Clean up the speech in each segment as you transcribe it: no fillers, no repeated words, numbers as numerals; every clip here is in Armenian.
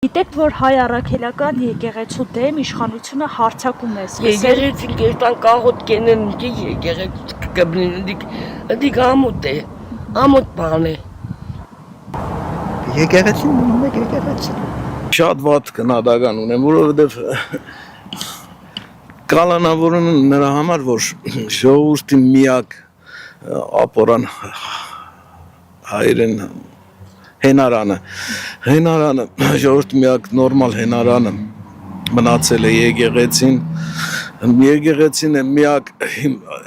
Գիտեք, որ հայ առաքելական եկեղեցու դեմ իշխանությունը հարձակում է։ Եկեղեցին կերտան կաղոտ կենեն եկեղեցի կբնին դիք ամոթ է, ամոթ բան է։ Եկեղեցին մնում եք եկեղեցին։ Շատ վատ քննադատական ունեմ, որովհետև կալանավորում նրա համար, որ ժողովրդի միակ ապորան հայերեն հենարանը ժողովրդի միակ նորմալ հենարանը մնացել է եկեղեցին է միակ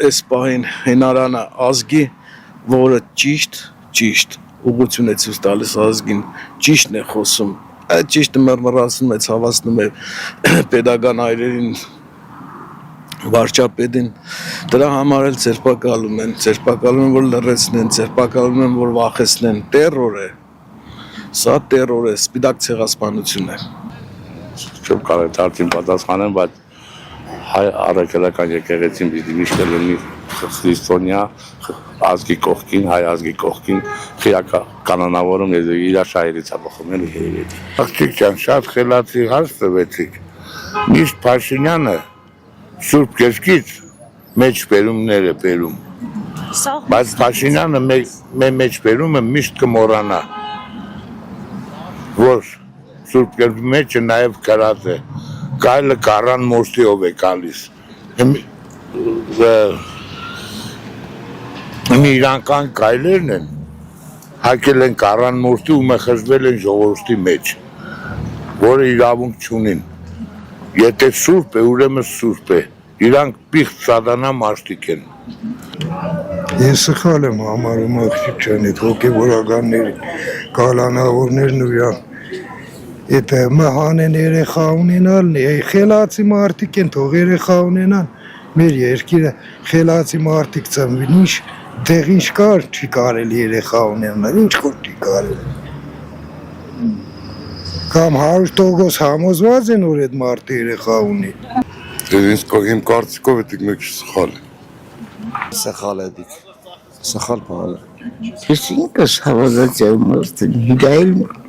այս պահին հենարանը ազգի, որը ճիշտ ուղղություն է ցույց տալիս ազգին, ճիշտն է խոսում, այդ ճիշտը մռմռացնում է, ցավացնում է պետական այրերին, վարչապետին, դրա համար էլ ձերբակալում են, որ լռեցնեն, ձերբակալում են, որ վախեցնեն, տերոր է, սա տերոր է, սպիտակ ցեղասպանություն է։ Չեմ կարող դարձին պատասխանեմ, բայց հայ առաքելական եկեղեցին պիտի միշտ լինի քրիստոնյա ազգի կողքին, հայ ազգի կողքին, խիակա կանոնավորում իր շահերից է բխում էլի երևի։ Աղջիկ ջան, շատ խելացի հարց տվեցիք։ Միշտ Փաշինյանը Սուրբ Գիրքից մեջ բերումներ է բերում։ Բայց Փաշինյանը մեջ բերումը միշտ կմոռանա, որ Սուրբ Գիրքի մեջը նաև գրած է, գայլը կառան մորթիով է գալիս։ Իրանական գայլերն են, հակել են կառան մորթի ու մխզվել են ժողովրդի մեջ, որը իրավունք չունին։ Եթե սուրբ է, ուրեմն սուրբ է, իրանք պիղծ սատանա մարդիկ են։ Ես սխալ եմ համարում աղջիկ ջան, այդ հոգևորականների կալանավորներն ու իրան այդ մահան են երեխա ունենալն է, խելացի մարդիկ են, թող երեխա ունենան, մեր երկիրը խելացի մարդիկ ծնվին, ինչ կար, չի կարելի երեխա ունենալ, ինչ որ չի կարելի։ Կամ 100% համոզված են, որ այդ մարդը երեխա ունի։ Իմ կարծիքով էդիկ մեկ սխալ է։ Սխալ է դիք, սխալ բան է։ Ես ինքս հավատաց եմ մարդն,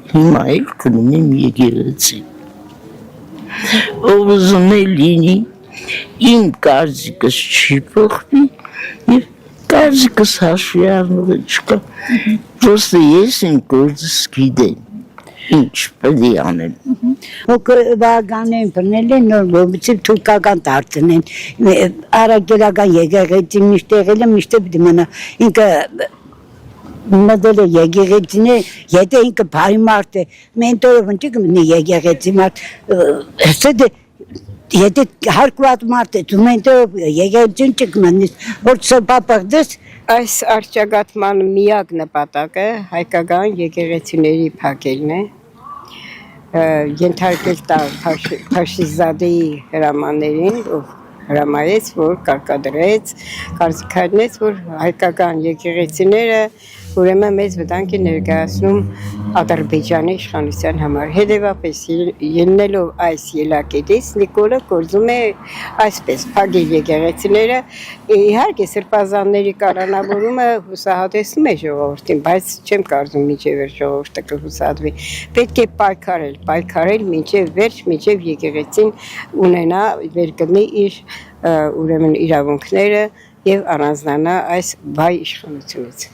հիմա էլ կնում եմ եկեղեցի։ Ով ուզում է լինի, իմ կարծիքս չի փոխվի, և կարծիքս հաշվի առնողը չկա, պրոստը ես իմ գործս գիտեմ, ինչ պետք է անեմ։ Հոգևորականներին բռնել են, նոր թուրքական դարձնեն, առաքելական եկեղեցին միշտ եղել է, միշտ պիտի մնա, ինքը մտել է եկեղեցին է, եթե ինքը բարի մարդ է, մենտորով ընչի կմնի եկեղեցի մարդ, եթե հարկված մարդ է, դու մենտորով եկեղեցին չկմնիս, որ սրբապղծես, այս արճակատման միակ նպատակը հայկական եկեղեցիների փակելն է, ենթարկել տալ Փաշիզադեի հրամաններին, ով հրամայեց, որ կարգադրեց, կարծիքարնեց, որ հայկական եկեղեցիները ուրեմն մեծ վտանգ է ներկայացնում Ադրբեջանի իշխանության համար։ Հետևապես ելնելով այս ելակետից Նիկոլը գործում է այսպես փակել եկեղեցիները, իհարկե սրբազանների կալանավորումը հուսահատեցնում է ժողովրդին, բայց չեմ կարծում մինչև վերջ ժողովուրդը կհուսահատվի։ Պետք է պայքարել մինչև վերջ, մինչև եկեղեցին ունենա վերկդնի իր ուրեմն իրավունքները եւ առանձնանա այս վայ իշխանությունից։